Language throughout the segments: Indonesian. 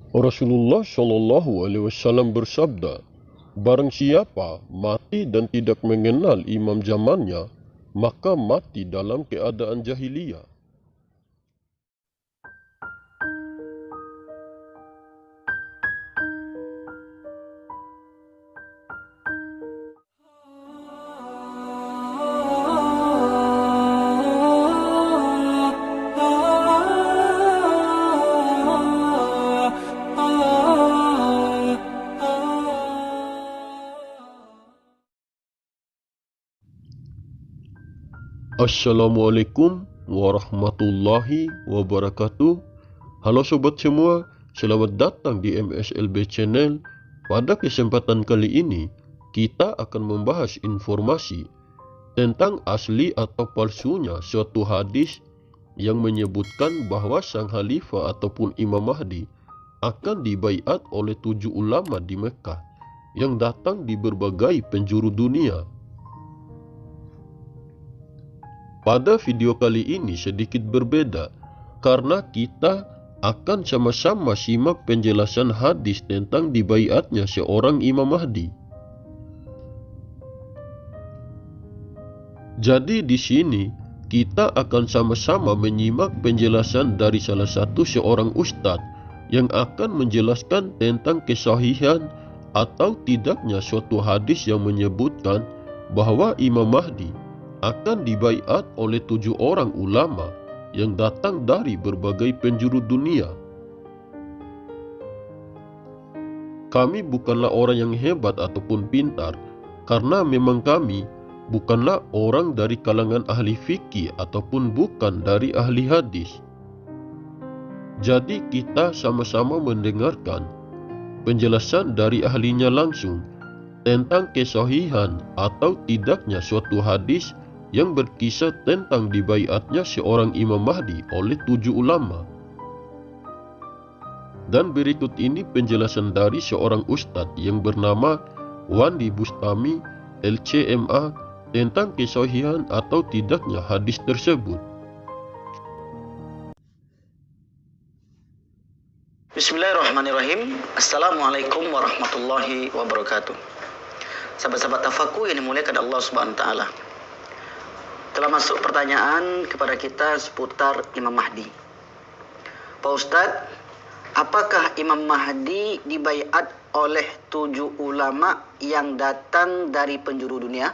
Rasulullah Shallallahu Alaihi Wasallam bersabda, barang siapa mati dan tidak mengenal imam zamannya, maka mati dalam keadaan jahiliyah. Assalamualaikum warahmatullahi wabarakatuh. Halo sobat semua, selamat datang di MSLB Channel. Pada kesempatan kali ini, kita akan membahas informasi tentang asli atau palsunya suatu hadis yang menyebutkan bahwa sang khalifah ataupun Imam Mahdi akan dibaiat oleh 7 ulama di Mekah yang datang di berbagai penjuru dunia. Pada video kali ini sedikit berbeda karena kita akan sama-sama simak penjelasan hadis tentang dibaiatnya seorang Imam Mahdi. Jadi di sini kita akan sama-sama menyimak penjelasan dari salah satu seorang ustadz yang akan menjelaskan tentang kesahihan atau tidaknya suatu hadis yang menyebutkan bahwa Imam Mahdi akan dibaiat oleh 7 orang ulama yang datang dari berbagai penjuru dunia. Kami bukanlah orang yang hebat ataupun pintar, karena memang kami bukanlah orang dari kalangan ahli fikih ataupun bukan dari ahli hadis. Jadi kita sama-sama mendengarkan penjelasan dari ahlinya langsung tentang kesahihan atau tidaknya suatu hadis yang berkisah tentang dibaiatnya seorang Imam Mahdi oleh 7 ulama. Dan berikut ini penjelasan dari seorang ustadz yang bernama Wandi Bustami LCMA tentang kesahihan atau tidaknya hadis tersebut. Bismillahirrahmanirrahim. Assalamualaikum warahmatullahi wabarakatuh. Sahabat-sahabat tafaku yang dimuliakan Allah Subhanahu wa taala. Telah masuk pertanyaan kepada kita seputar Imam Mahdi. Pak Ustadz, apakah Imam Mahdi dibaiat oleh 7 ulama yang datang dari penjuru dunia?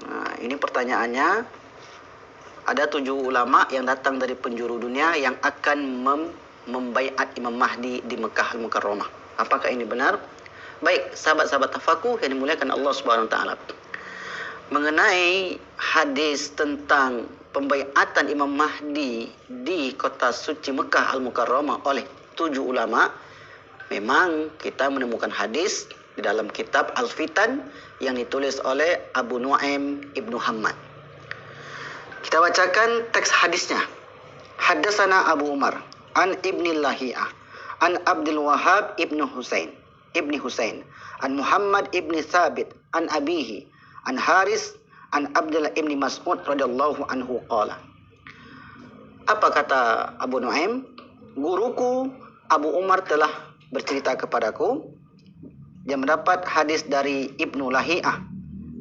Nah, ini pertanyaannya. Ada 7 ulama yang datang dari penjuru dunia yang akan membaiat Imam Mahdi di Mekah Al-Mukarramah. Apakah ini benar? Baik, sahabat-sahabat tafakuh yang dimuliakan Allah Subhanahu wa taala. Mengenai hadis tentang pembaiatan Imam Mahdi di kota suci Mekah Al-Mukarramah oleh 7 ulama, memang kita menemukan hadis di dalam kitab Al-Fitan yang ditulis oleh Abu Nuaim Ibnu Hammad. Kita bacakan teks hadisnya. Haddatsana Abu Umar an Ibni Lahiyah an Abdul Wahhab ibni Husain an Muhammad ibni Thabit an abihi an Haris an Abdullah ibni Mas'ud radhiyallahu anhu qala. Apa kata Abu Nuaim? Guruku Abu Umar telah bercerita kepadaku, dia mendapat hadis dari Ibnu Lahiyah.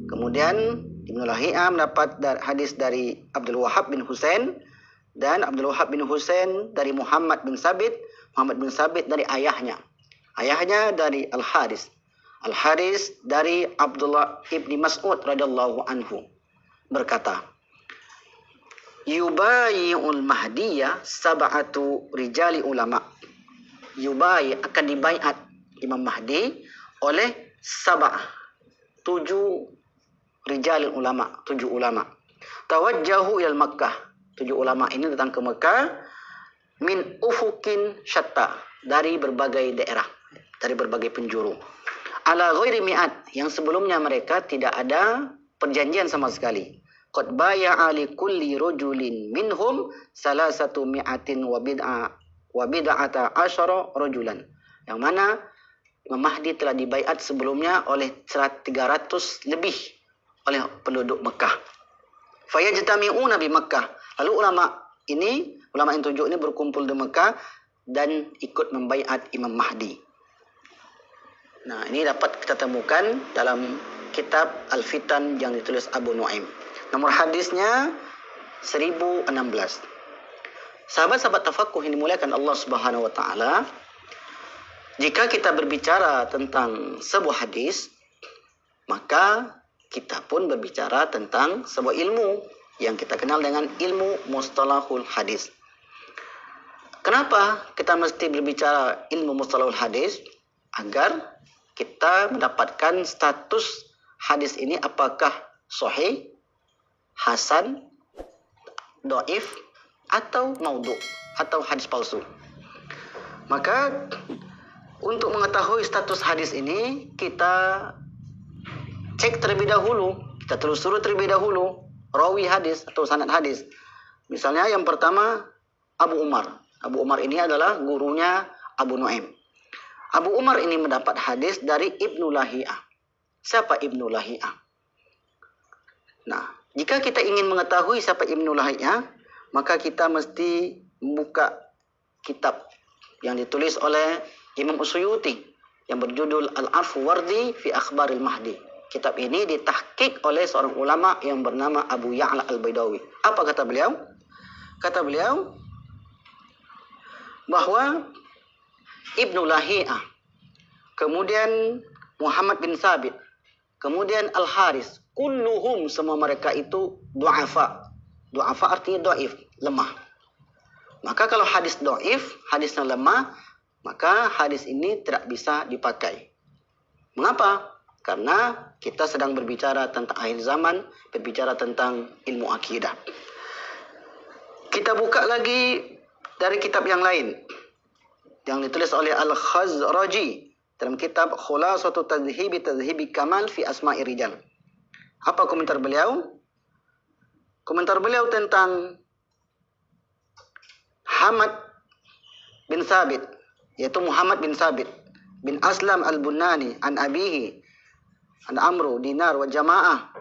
Kemudian Ibnu Lahiyah mendapat hadis dari Abdul Wahhab bin Husain, dan Abdul Wahhab bin Husain dari Muhammad bin Sabit dari ayahnya dari Al-Haris dari Abdullah ibni Mas'ud radhiyallahu anhu berkata, yubayi'ul mahdiyya sab'atu rijali ulama. Yubayi akan dibaiat Imam Mahdi oleh 7 rijal ulama, 7 ulama. Tawajjahu ilal Makkah. 7 ulama ini datang ke Mekah min ufukin syatta, dari berbagai daerah, dari berbagai penjuru. Ala ghairi mi'at, yang sebelumnya mereka tidak ada perjanjian sama sekali. Qad baya'a li kulli rajulin minhum salasatu mi'atin wa bid'ata asyara rajulan. Yang mana Imam Mahdi telah dibaiat sebelumnya oleh 300 lebih oleh penduduk Mekah. Fayajtami'una bi Makkah. Lalu ulama yang 7 ini berkumpul di Mekah dan ikut membaiat Imam Mahdi. Nah, ini dapat kita temukan dalam kitab Al-Fitan yang ditulis Abu Nuaim. Nomor hadisnya 1016. Sahabat-sahabat tafakuh yang dimuliakan Allah Subhanahu wa taala, jika kita berbicara tentang sebuah hadis, maka kita pun berbicara tentang sebuah ilmu yang kita kenal dengan ilmu mustalahul hadis. Kenapa kita mesti berbicara ilmu mustalahul hadis? Agar kita mendapatkan status hadis ini apakah sahih, hasan, dhaif, atau maudhu, atau hadis palsu. Maka untuk mengetahui status hadis ini, kita cek terlebih dahulu, kita telusuri terlebih dahulu rawi hadis atau sanad hadis. Misalnya yang pertama Abu Umar. Abu Umar ini adalah gurunya Abu Nuaim. Abu Umar ini mendapat hadis dari Ibnu Lahiyah. Siapa Ibnu Lahiyah? Nah, jika kita ingin mengetahui siapa Ibnu Lahiyah, maka kita mesti membuka kitab yang ditulis oleh Imam Suyuti yang berjudul Al-Arfu Wardi fi Akhbaril Mahdi. Kitab ini ditahqiq oleh seorang ulama yang bernama Abu Ya'la Al-Baidawi. Apa kata beliau? Kata beliau bahwa Ibnu Lahiyah, kemudian Muhammad bin Sabit, kemudian Al-Haris, kulluhum, semua mereka itu du'afa. Du'afa artinya dhaif, lemah. Maka kalau hadis dhaif, hadisnya lemah, maka hadis ini tidak bisa dipakai. Mengapa? Karena kita sedang berbicara tentang akhir zaman, berbicara tentang ilmu akidah. Kita buka lagi dari kitab yang lain yang ditulis oleh Al-Khazraji dalam kitab Khulasatu Tadhhibi Kamal fi Asma'i Rijal. Apa komentar beliau? Komentar beliau tentang Hamad bin Sabit, yaitu Muhammad bin Sabit bin Aslam al-Bunani an abihi an Amru Dinar wa Jamaah,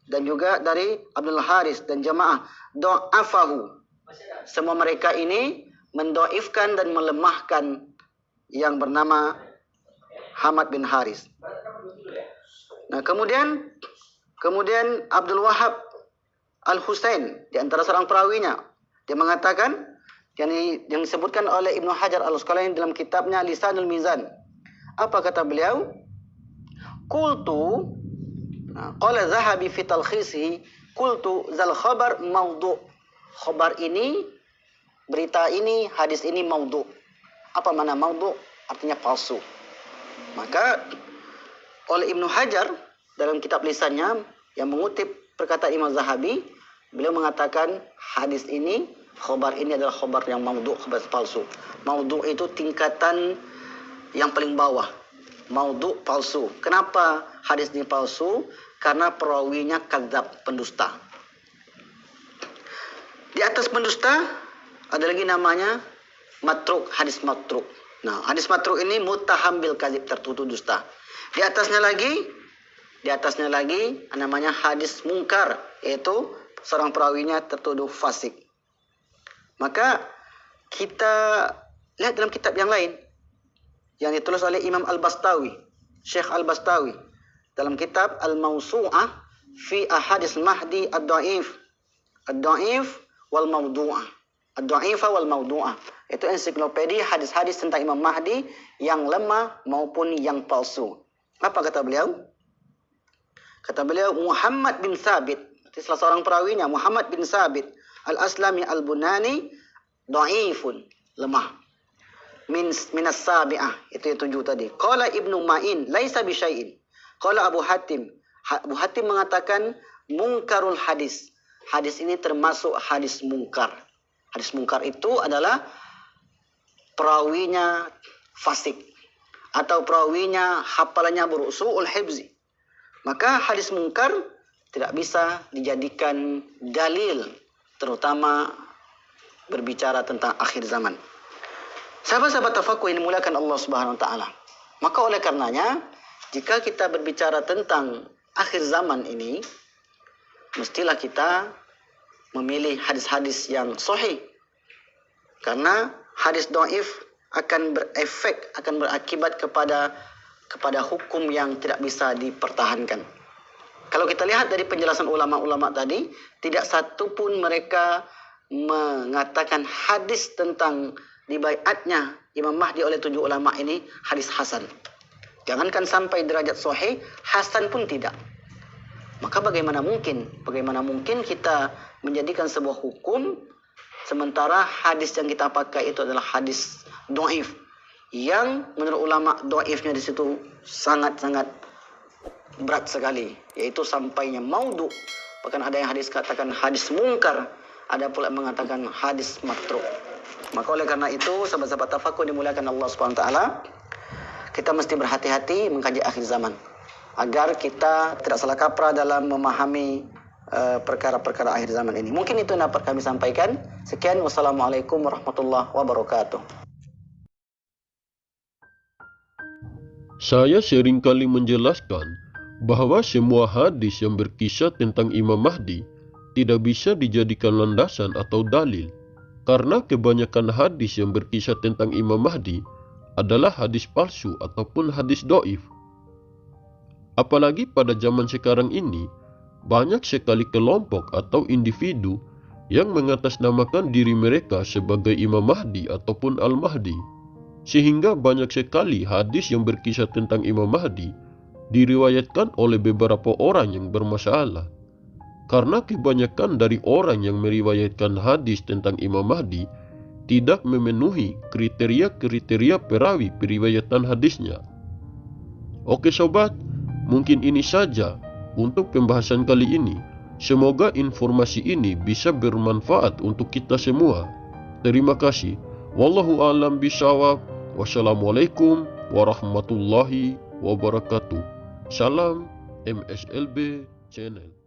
dan juga dari Abdul Haris dan Jamaah, do'afahu. Semua mereka ini mendoifkan dan melemahkan yang bernama Hamad bin Haris. Nah, kemudian Abdul Wahab Al-Husain, di antara seorang perawinya, dia mengatakan yang disebutkan oleh Ibnu Hajar Al-Asqalani dalam kitabnya Lisanul Mizan. Apa kata beliau? Qultu, qala Zahabi fi talkhisihi, qultu zal khabar maudhu. Khabar ini, berita ini, hadis ini maudhu. Apa makna maudhu? Artinya palsu. Maka oleh Ibnu Hajar dalam kitab lisannya yang mengutip perkataan Imam Zahabi, beliau mengatakan hadis ini, khabar ini adalah khabar yang maudhu, khabar palsu. Maudhu itu tingkatan yang paling bawah. Maudhu, palsu. Kenapa hadis ini palsu? Karena perawinya kadzab, pendusta. Di atas pendusta ada lagi namanya matruk, hadis matruk. Nah, hadis matruk ini muttaham bil kadzib, tertuduh dusta. Di atasnya lagi namanya hadis mungkar, yaitu seorang perawinya tertuduh fasik. Maka kita lihat dalam kitab yang lain yang ditulis oleh Imam Al-Bastawi, Syekh Al-Bastawi, dalam kitab Al-Mawsu'ah fi Ahadis Mahdi Ad-Dhaif wal Mawdu'ah. Ad-Dhaifah wal Mawdu'ah. Itu ensiklopedia hadis-hadis tentang Imam Mahdi yang lemah maupun yang palsu. Apa kata beliau? Kata beliau, Muhammad bin Sabit, salah seorang perawinya, Muhammad bin Sabit Al-Aslami Al-Bunani, dhaifun, lemah. Minas sabi'ah, itu yang 7 tadi. Qala Ibnu Ma'in, laisa bisyai'in. Qala Abu Hatim mengatakan mungkarul hadis. Hadis ini termasuk hadis mungkar. Hadis mungkar itu adalah perawinya fasik atau perawinya hafalannya buruk, su'ul hibzi. Maka hadis mungkar tidak bisa dijadikan dalil, terutama berbicara tentang akhir zaman. Sahabat-sahabat tafakuh yang dimuliakan Allah Subhanahu wa taala. Maka oleh karenanya, jika kita berbicara tentang akhir zaman ini, mestilah kita memilih hadis-hadis yang sahih. Karena hadis dhaif akan berefek, akan berakibat kepada hukum yang tidak bisa dipertahankan. Kalau kita lihat dari penjelasan ulama-ulama tadi, tidak satu pun mereka mengatakan hadis tentang dibaiatnya Imam Mahdi oleh 7 ulama ini hadis hasan. Jangankan sampai derajat sahih, hasan pun tidak. Maka bagaimana mungkin kita menjadikan sebuah hukum sementara hadis yang kita pakai itu adalah hadis dhaif, yang menurut ulama dhaifnya di situ sangat-sangat berat sekali, yaitu sampainya maudhu. Bahkan ada yang hadis katakan hadis mungkar, ada pula yang mengatakan hadis matruk. Maka oleh karena itu, sahabat-sahabat tafakur dimuliakan Allah Subhanahu wa taala, kita mesti berhati-hati mengkaji akhir zaman agar kita tidak salah kaprah dalam memahami perkara-perkara akhir zaman ini. Mungkin itu yang dapat kami sampaikan. Sekian, wassalamualaikum warahmatullahi wabarakatuh. Saya seringkali menjelaskan bahwa semua hadis yang berkisah tentang Imam Mahdi tidak bisa dijadikan landasan atau dalil, karena kebanyakan hadis yang berkisah tentang Imam Mahdi adalah hadis palsu ataupun hadis dhaif. Apalagi pada zaman sekarang ini, banyak sekali kelompok atau individu yang mengatasnamakan diri mereka sebagai Imam Mahdi ataupun Al-Mahdi, sehingga banyak sekali hadis yang berkisah tentang Imam Mahdi diriwayatkan oleh beberapa orang yang bermasalah. Karena kebanyakan dari orang yang meriwayatkan hadis tentang Imam Mahdi tidak memenuhi kriteria-kriteria perawi periwayatan hadisnya. Oke sobat, mungkin ini saja untuk pembahasan kali ini. Semoga informasi ini bisa bermanfaat untuk kita semua. Terima kasih. Wallahu a'lam bishawab. Wassalamualaikum warahmatullahi wabarakatuh. Salam MSLB Channel.